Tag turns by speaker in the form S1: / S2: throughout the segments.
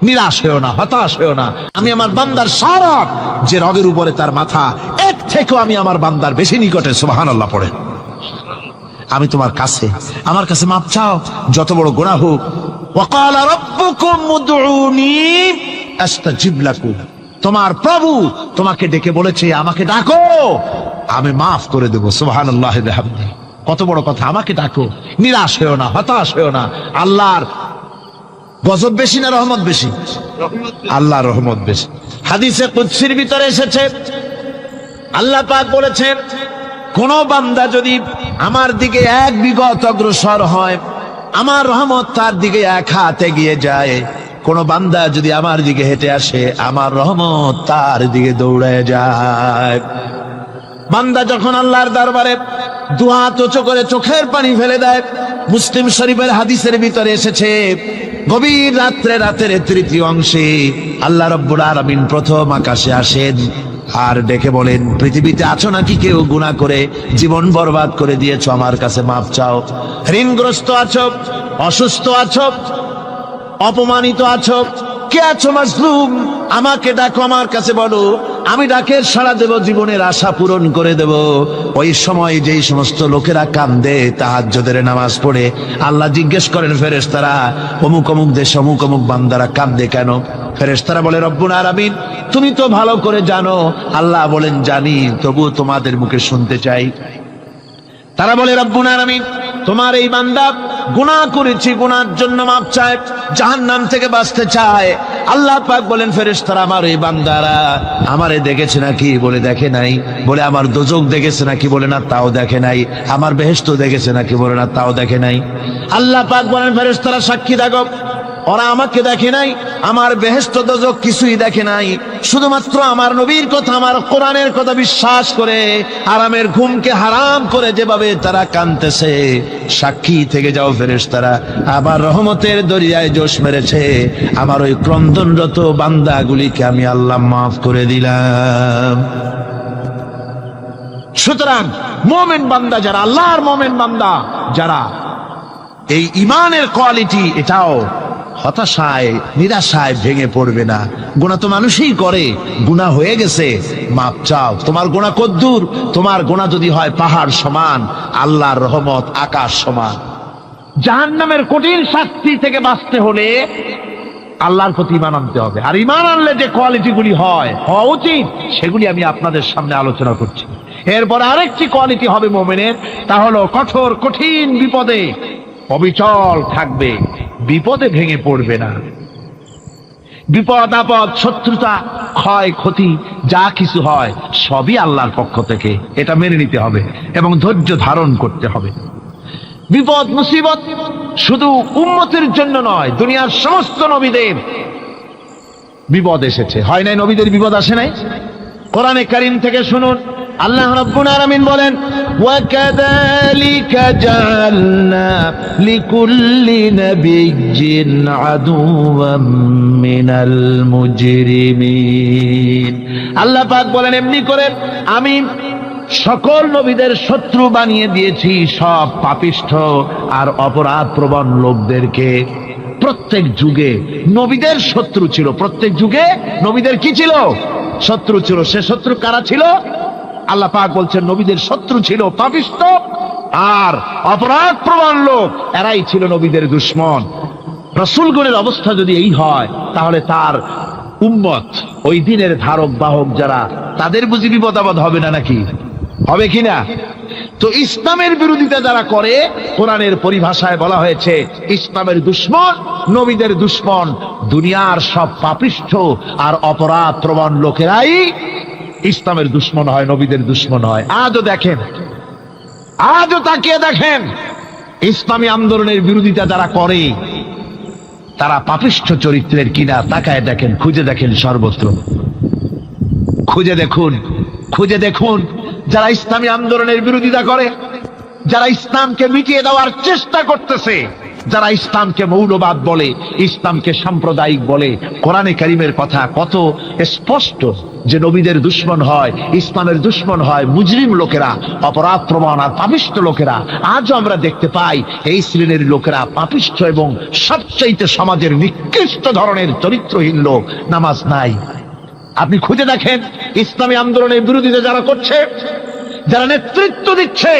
S1: নিরাশ হয়েও না, হতাশ হয়েও না। আমি আমার বান্দার সারা যে রগের উপরে তার মাথা, এর থেকেও আমি আমার বান্দার বেশি নিকটে। সুবহানাল্লাহ পড়ে। আমি তোমার কাছে, আমার কাছে মাপ চাও, যত বড় গুনাহ হোক। ওয়াকালা রাব্বুকুম উদউনি আস্তাজিব লাকুম। তোমার প্রভু তোমাকে ডেকে বলেছে, আমাকে ডাকো, আমি মাফ করে দেব। সুবহানাল্লাহি ওয়া বিহামদিহি। কত বড় কথা, আমাকে ডাকো, নিরাশ হয়েও না, হতাশ হয়েও না। আল্লাহর গজব বেশি না রহমত বেশি? আল্লাহর রহমত বেশি। হাদিসে কুদসির ভিতরে এসেছে, আল্লাহ পাক বলেছেন, কোন বান্দা যদি আমার দিকে এক বিগত অগ্রসর হয়, আমার রহমত তার দিকে এক হাত এগিয়ে যায়। কোন বান্দা যদি আমার দিকে হেঁটে আসে, আমার রহমত তার দিকে দৌড়ে যায়। বান্দা যখন আল্লাহর দরবারে দুহাত উঁচু করে চোখের পানি ফেলে দেয়, মুসলিম শরীফের হাদিসের ভিতরে এসেছে, গভীর রাত্রে, রাতের তৃতীয় অংশে আল্লাহ রাব্বুল আলামিন প্রথম আকাশে আসেন আর ডেকে বলেন, পৃথিবীতে আছো নাকি কেউ গুনাহ করে জীবন বরবাদ করে দিয়েছো? আমার কাছে মাফ চাও। ঋণগ্রস্ত আছো, অসুস্থ আছো, অপমানিত আছো, কে আছো মাজলুম? আমাকে ডাকো, আমার কাছে বলো, আমি ডাকের সাড়া দেব, জীবনের আশা পূরণ করে দেব। ওই সময় যেই সমস্ত লোকেরা কান্দে তাহাজ্জুদের নামাজ পড়ে, আল্লাহ জিজ্ঞেস করেন ফেরেশতারা, অমুক অমুক দেশে অমুক অমুক বান্দারা কান্দে কেন? ফেরেশতারা বলে, রব্বুল আলামিন তুমি তো ভালো করে জানো। আল্লাহ বলেন, জানি, তবু তোমাদের মুখে শুনতে চাই। তারা বলে, রব্বুল আলামিন তোমার এই বান্দা গুনাহ করেছে, গুনার জন্য মাপ চায়, জাহান্নাম থেকে বাঁচতে চায়। আল্লাহ পাক বলেন, ফেরেশতারা আমার এই বান্দারা আমারে দেখেছে নাকি? বলে দেখে নাই। বলে আমার দোজখ দেখেছে নাকি? বলে না, তাও দেখে নাই। আমার বেহেশত দেখেছে নাকি? বলে না, তাও দেখে নাই। আল্লাহ পাক বলেন, ফেরেশতারা সাক্ষী থাকো, ওরা আমাকে দেখে নাই, আমার বেহেশত দোজখ কিছুই দেখে নাই। শুধুমাত্র আমার নবীর কথা, আমার কোরআনের কথা বিশ্বাস করে আরামের ঘুমকে হারাম করে যেভাবে তারা কাঁদতেছে, সাক্ষী থেকে যাও ফেরেশতারা, আবার রহমতের দরিয়ায় জোশ মেরেছে আমার ওই ক্রন্দনরত বান্দাগুলিকে আমি আল্লাহ মাফ করে দিলাম। সুতরাং মুমিন বান্দা যারা, আল্লাহর মুমিন বান্দা যারা, এই ঈমানের কোয়ালিটি, এটাও হতাশায় নিরাশায় ভেঙে পড়বে না। গুনাহ তো মানুষই করে, গুনাহ হয়ে গেছে, মাপ চাও। তোমার গুনাহ কদ্দুর? তোমার গুনাহ যদি হয় পাহাড় সমান, আল্লাহর রহমত আকাশ সমান। জাহান্নামের কঠিন শাস্তি থেকে বাঁচতে হলে আল্লাহর প্রতি ঈমান আনতে হবে। আর ঈমান আনলে যে কোয়ালিটিগুলি হওয়া উচিত, সেগুলি আমি আপনাদের সামনে আলোচনা করছি। এরপর আরেকটি কোয়ালিটি হবে মুমিনের, তা হলো কঠোর কঠিন বিপদে অবিচল থাকবে, বিপদে ভেঙে পড়বে না। বিপদ আপদ, শত্রুতা, ক্ষয় ক্ষতি যা কিছু হয় সবই আল্লাহর পক্ষ থেকে, এটা মেনে নিতে হবে এবং ধৈর্য ধারণ করতে হবে। বিপদ মুসিবত শুধু উম্মতের জন্য নয়, দুনিয়ার সমস্ত নবীদের বিপদ এসেছে, হয় নাই? নবীদের বিপদ আসে নাই? কোরআনে কারীম থেকে শুনুন, আল্লাহ রাব্বুল আলামিন বলেন, ওয়াকাযালিকা জাআলনা লিকুল্লি নাবিয়্যিন আদুওয়াম মিনাল মুজরিমিন। আল্লাহ পাক বলেন, এমনি করে আমি সকল নবীদের শত্রু বানিয়ে দিয়েছি, সব পাপিষ্ঠ আর অপরাধ প্রবণ লোকদেরকে। প্রত্যেক যুগে নবীদের শত্রু ছিল, প্রত্যেক যুগে নবীদের কি ছিল? শত্রু ছিল। সে শত্রু কারা ছিল? আল্লাহ পাক বলছেন, নবীদের শত্রু ছিল পাপিষ্ঠ আর অপরাধ প্রবণ লোক, এরাই ছিল নবীদের দুশমন। রাসূলগণের অবস্থা যদি এই হয়, তাহলে তার উম্মত, ওই দিনের ধারক বাহক যারা, তাদের বুঝি বিপদ আপদ হবে না নাকি? হবে কিনা? তো ইসলামের বিরোধিতা যারা করে, কোরআনের পরিভাষায় বলা হয়েছে ইসলামের দুশমন, নবীদের দুশমন। দুনিয়ার সব পাপিষ্ঠ আর অপরাধ প্রবণ লোকেরাই ইসলামের দুশমন হয়, নবীদের দুশমন হয়। আজও দেখেন, আজও তাকিয়ে দেখেন, ইসলামী আন্দোলনের বিরোধিতা যারা করে তারা পাপিষ্ঠ চরিত্রের কিনা, তাকায় দেখেন, খুঁজে দেখেন, সর্বত্র খুঁজে দেখুন, খুঁজে দেখুন। যারা ইসলামী আন্দোলনের বিরোধিতা করে, যারা ইসলামকে মিটিয়ে দেওয়ার চেষ্টা করতেছে, যারা ইসলামকে মৌলবাদ বলে, ইসলামকে সাম্প্রদায়িক বলে, কোরআনে কারীমের কথা কত স্পষ্ট যে নবীদের দুশমন হয়, ইসলামের দুশমন হয় মুজরিম লোকেরা, অপরাধ প্রবণ আর পাপিষ্ঠ লোকেরা। আজও আমরা দেখতে পাই এই শ্রেণীর লোকেরা পাপিষ্ঠ এবং সবচাইতে সমাজের নিকৃষ্ট ধরনের চরিত্রহীন লোক। নামাজ নাই। আপনি খুঁজে দেখেন ইসলামী আন্দোলনের বিরোধিতা যারা করছে, যারা নেতৃত্ব দিচ্ছে,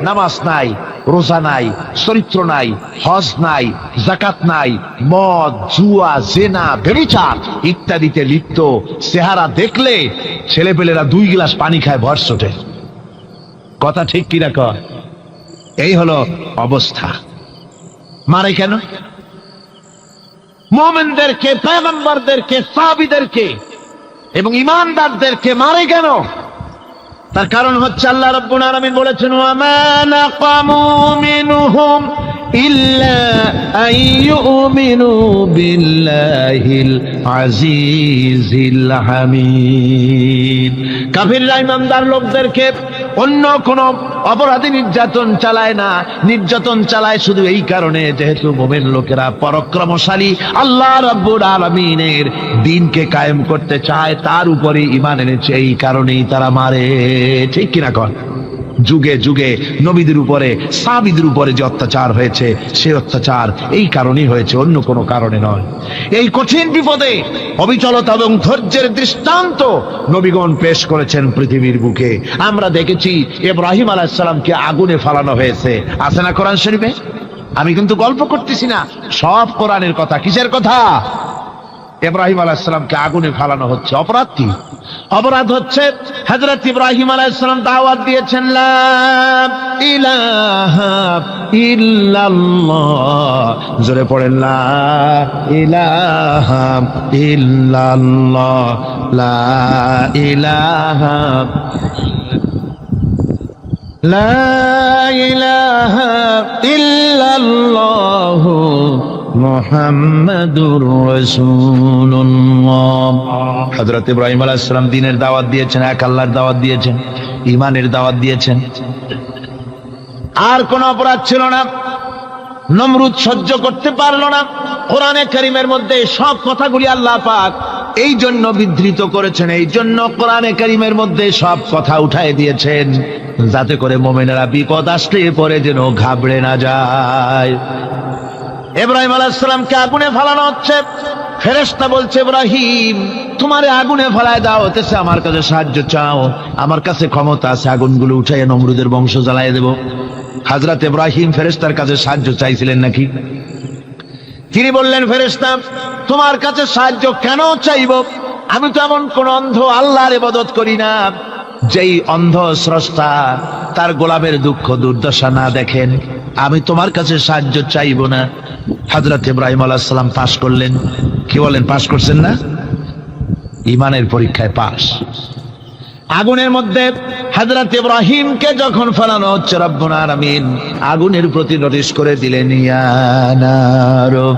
S1: নামাজ নাই, রোজা নাই, চরিত্র নাই, হজ নাই, যাকাত নাই, মদ, জুয়া, জেনা, ব্যভিচার ইত্যাদিতে লিপ্ত। চেহারা দেখলে ছেলেপেলেরা 2 গ্লাস পানি খায় ভরসটে। কথা ঠিক কিনা কয়? এই হলো অবস্থা। মারে কেন? মুমিনদেরকে, পয়গম্বরদেরকে, সাহাবীদেরকে এবং ঈমানদারদেরকে মারে কেন? তার কারণ হচ্ছে আল্লাহ রাব্বুল আলামিন বলেছেন, ওয়া মা নাকামু মিনহুম ইল্লা আইয়ুমিনু বিল্লাহিল আজিজিল হামিদ। কাফিররা ঈমানদার লোকদেরকে অন্য কোন অপরাধী নির্যাতন চালায় না, নির্যাতন চালায় শুধু এই কারণে যেহেতু মুমিন লোকেরা পরাক্রমশালী, আল্লাহ রাব্বুল আলামিনের দ্বীনকে কায়েম করতে চায়, তার উপরে ঈমান এনেছে, এই কারণেই তারা মারে। ঠিক কিনা কর? যুগে যুগে নবীদের উপরে, সাহাবীদের উপরে যে অত্যাচার হয়েছে, সে অত্যাচার এই কারণেই হয়েছে, অন্য কোনো কারণে নয়। এই কঠিন বিপদে অবিচলতা এবং ধৈর্যের দৃষ্টান্ত নবীগণ পেশ করেছেন পৃথিবীর বুকে। আমরা দেখেছি ইব্রাহিম আলাইহিস সালামকে আগুনে ফালানো হয়েছে, আছে না কোরআন শরীফে? আমি কিন্তু গল্প করতেছি না, সব কোরআনের কথা। কিসের কথা? ইব্রাহিম আলাইহিস সালামকে আগুনে ফালানো হচ্ছে। অপরাধ কি? অপরাধ হচ্ছে হযরত ইব্রাহিম আলাইহিস সালাম দাওয়াত দিয়েছেন, লা ইলাহা ইল্লাল্লাহ। জোরে পড়েন, লা ইলাহা ইল্লাল্লাহ, লা ইলাহা, লা ইলাহা ইল্লাল্লাহ মুহাম্মাদুর রাসূলুল্লাহ। হযরত ইব্রাহিম আলাইহিস সালাম দ্বীনের দাওয়াত দিয়েছেন, এক আল্লাহর দাওয়াত দিয়েছেন, ঈমানের দাওয়াত দিয়েছেন। আর কোন অপরাধ ছিল না। নমরুদ সহ্য করতে পারল না। কোরআনে কারীমের মধ্যে সব কথাগুলি আল্লাহ পাক এই জন্য বিধৃত করেছেন, এই জন্য কোরআনে কারীমের মধ্যে সব কথা উঠায় দিয়েছেন, যাতে করে মুমিনেরা বিপদ আসলে পরে যেন ঘাবড়ে না যায়। ইব্রাহিম আলাইহিস সালামকে আগুনে ফালানো হচ্ছে। ফেরেশতা বলছে, ইব্রাহিম তোমারে আগুনে ফালায় দাও, হতেছে আমার কাছে সাহায্য চাও, আমার কাছে ক্ষমতা আছে, আগুনগুলো উঠাইয়া নমরুদের বংশ জ্বালাইয়া দেব। হযরত ইব্রাহিম ফেরেশতার কাছে সাহায্য চাইছিলেন নাকি? তিনি বললেন, ফেরেশতা তোমার কাছে সাহায্য কেন চাইব? আমি তো এমন কোন অন্ধ আল্লাহর ইবাদত করি না যেই অন্ধ স্রষ্টা তার গোলামের দুঃখ দুর্দশা না দেখেন। আমি তোমার কাছে সাহায্য চাইব না। হযরত ইব্রাহিম আলাইহিস সালাম পাশ করলেন। কি বলেন, পাশ করছেন না? ঈমানের পরীক্ষায় পাশ। আগুনের মধ্যে হযরত ইব্রাহিমকে যখন ফেলানো হচ্ছে, রব্বুল আলামিন আগুনের প্রতি নোটিশ করে দিলেন, ইয়া নারু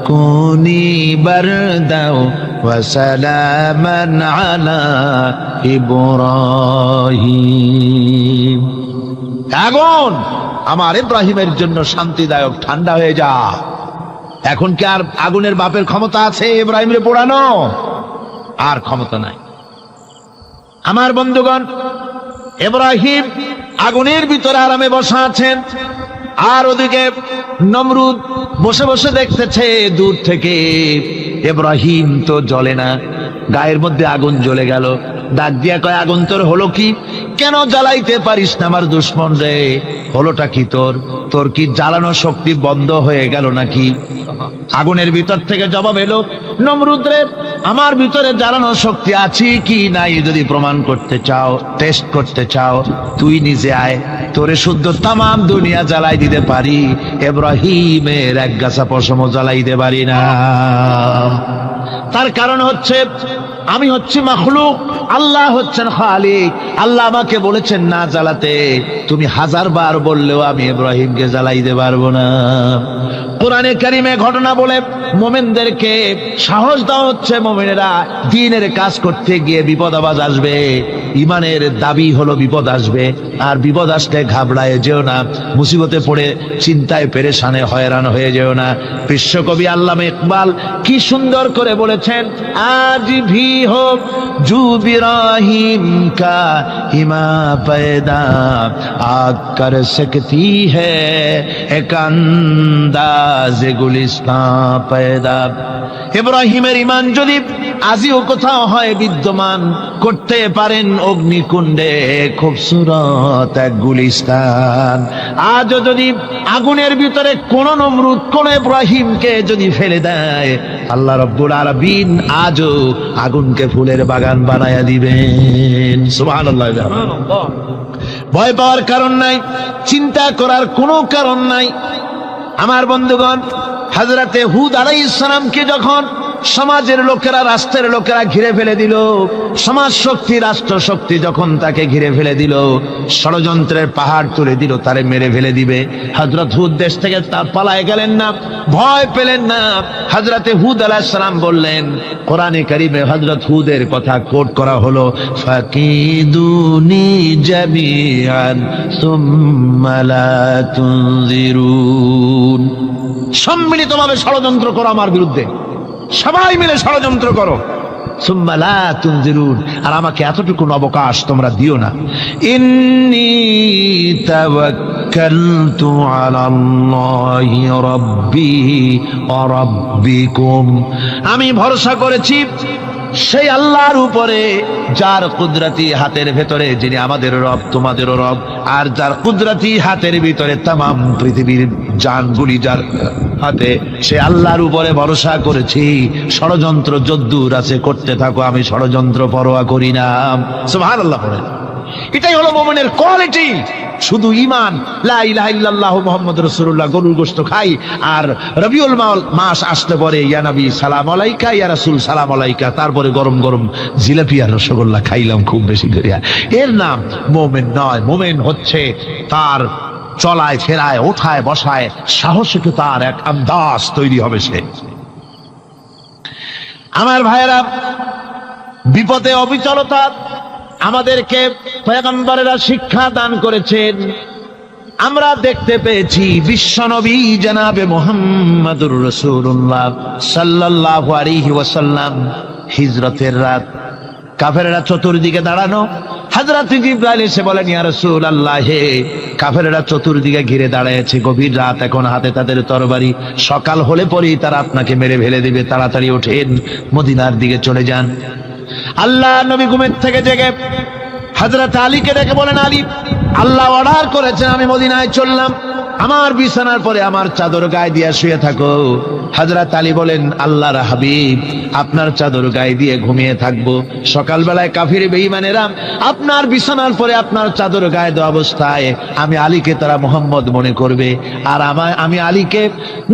S1: কুনি বারদাও ওয়া সালামান আলা ইব্রাহিম। আগুন আমার ইব্রাহিমের জন্য শান্তিদায়ক, ঠান্ডা হয়ে যা। এখন কি আর আগুনের বাপের ক্ষমতা আছে ইব্রাহিমের পোড়ানো? আর ক্ষমতা নাই। আমার বন্ধুগণ, ইব্রাহিম আগুনের ভিতরে আরামে বসা আছেন, আর ওদিকে নমরুদ বসে বসে দেখতেছে দূর থেকে। ইব্রাহিম তো জ্বলে না, গায়ের মধ্যে আগুন জ্বলে গেল। ডাক দিয়া কয়, আগুন তোর হলো কি? কেন জ্বালাইতে পারিস না আমার দুশমন রে? হলোটা কি তোর? তোর কি জ্বালানো শক্তি বন্ধ হয়ে গেল নাকি? আগুনের ভিতর থেকে জবাব এলো, নমরুদ রে, আমার ভিতরে জ্বালানো শক্তি আছে কি নাই যদি প্রমাণ করতে চাও, টেস্ট করতে চাও, তুই নিজে আয়, তোরে শুদ্ধ তামাম দুনিয়া জ্বালাই দিতে পারি, ইব্রাহিমের এক গাছা পশমও জ্বালাই দিতে পারি না। তার কারণ হচ্ছে আমি হচ্ছি মাখলুক, আল্লাহ হচ্ছেন খালিক। আল্লাহ আমাকে বলেছেন না জ্বালাতে, তুমি 1000 বার বললেও আমি ইব্রাহিমকে জ্বালাইতে পারবো না। কোরআনে কারিমে ঘটনা বলে মোমেনদেরকে সাহস দেওয়া হচ্ছে, মোমেনেরা দ্বীনের কাজ করতে গিয়ে বিপদ আবাজ আসবে, ইমানের দাবি হলো বিপদ আসবে, আর বিপদ আসলে ঘাবড়ায় যেও না, মুসিবতে পড়ে চিন্তায় পেরেশানে হয়রান হয়ে যেও না। বিশ্বকবি আল্লামা ইকবাল কি সুন্দর করে বলেছেন, আজ ভি হো জু বিরাহিম কা হিমা पैदा आग कर सकती है एक अंदाज गुलिस्तां पैदा। ইব্রাহিমের ইমান যদি আজিও কোথাও হয় বিদ্যমান, করতে পারেন অগ্নিকুণ্ডে খুবসুরত এক গুলিস্তান। আজও যদি আগুনের ভিতরে কোন নমরুদ কোন ইব্রাহিমকে যদি ফেলে দেয়, আল্লাহ রাব্বুল আলামিন আজও আগুনকে ফুলের বাগান বানায়া দিবেন। সুবহানাল্লাহ। ভয় পাওয়ার কারণ নাই, চিন্তা করার কোনো কারণ নাই। আমার বন্ধুগণ, হযরতে হুদ আলাইহিস সালামকে যখন সমাজের লোকেরা, রাষ্ট্রের লোকেরা ঘিরে ফেলে দিল, সমাজ শক্তি রাষ্ট্র শক্তি যখন তাকে ঘিরে ফেলে দিল, ষড়যন্ত্রের পাহাড় তুলে দিল, তারে মেরে ফেলে দিবে, হযরত হুদ দেশ থেকে পালায় গেলেন না, ভয় পেলেন না। হযরতে হুদ আলাইহিস সালাম বললেন, কোরআনে কারিমে হযরত হুদের কথা কোট করা হলো, ফাকিদুনি জামিআন সুম্মা লা তুনজিরুন। সম্মিলিতভাবে ষড়যন্ত্র করো আমার বিরুদ্ধে, সবাই মিলে ষড়যন্ত্র করো, সুম্মা লা তুনজিরুন, আর আমাকে এতটুকু অবকাশ তোমরা দিও না। ইন্নী তাওয়াক্কালতু আলাল্লাহি রাব্বি ওয়া রাব্বিকুম, আমি ভরসা করেছি সেই আল্লাহর উপরে যার কুদরতি হাতের ভেতরে, যিনি আমাদের রব তোমাদেরও রব, আর যার কুদরতি হাতের ভিতরে তামাম পৃথিবীর জানগুলি যার হাতে, সে আল্লাহর উপরে ভরসা করেছি। ষড়যন্ত্র যদ্দূর আছে করতে থাকো, আমি ষড়যন্ত্র পরোয়া করি না। সুবহানাল্লাহ পড়েন। এটাই হলো মুমিনের কোয়ালিটি। শুধু ঈমান, লা ইলাহা ইল্লাল্লাহু মুহাম্মাদুর রাসূলুল্লাহ, গরুর গোশত খাই, আর রবিউল মাস আসতে পরে ইয়া নবী সালাম আলাইকা, ইয়া রাসূল সালাম আলাইকা, তারপরে গরম গরম জিলাপি আর রসগোল্লা খাইলাম খুব বেশি করিয়া, এর নাম মুমিন নয়। মুমিন হচ্ছে তার চলায় ফেরায় ওঠায় বসায় সাহসে তার এক আন্দাজ তৈরি হবে সে। আমার ভাইয়েরা, বিপদে অবিচলতা আমাদেরকে পয়গম্বরেরা শিক্ষা দান করেছেন। আমরা দেখতে পেয়েছি বিশ্বনবী জনাবে মুহাম্মদুর রাসূলুল্লাহ সাল্লাল্লাহু আলাইহি ওয়াসাল্লাম হিজরতের রাত, কাফেররা চতুর্দিকে দাঁড়ানো, হযরত জিবরাইল এসে বলেন, ইয়া রাসূলুল্লাহ, হে কাফেররা চতুর্দিকে ঘিরে দাঁড়িয়েছে, গভীর রাত, এখন হাতে তাদের তরবারি, সকাল হলে পরেই তারা আপনাকে মেরে ফেলে দিবে, তাড়াতাড়ি ওঠেন, মদিনার দিকে চলে যান। আল্লাহ নবী ঘুমের থেকে জেগে হযরত আলীকে ডেকে বলেন, আলী, আল্লাহ অর্ডার করেছেন আমি মদিনায় চললাম, আমার বিছানার পরে আমার চাদর গায়ে দিয়ে শুয়ে থাকো। হযরত আলী বলেন, আল্লাহর হাবিব, আপনার চাদর গায়ে দিয়ে ঘুমিয়ে থাকবো, সকালবেলায় কাফির বেঈমানেরা আপনার বিছানার পরে আপনার চাদর গায়ে দেওয়া অবস্থায় আমি আলীকে তারা মুহাম্মদ মনে করবে, আর আমি আলীকে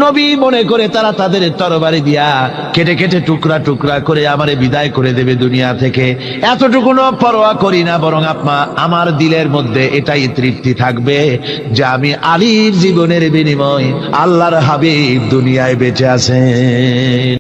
S1: নবী মনে করে তারা তাদের তরবারি দিয়া কেটে কেটে টুকরা টুকরা করে আমারে বিদায় করে দেবে দুনিয়া থেকে। এতটুকুনো পরোয়া করি না, বরং আমার দিলের মধ্যে এটাই তৃপ্তি থাকবে যে আমি আলীর জীবনের বিনিময় আল্লাহর হাবিব দুনিয়ায় বেঁচে আছেন।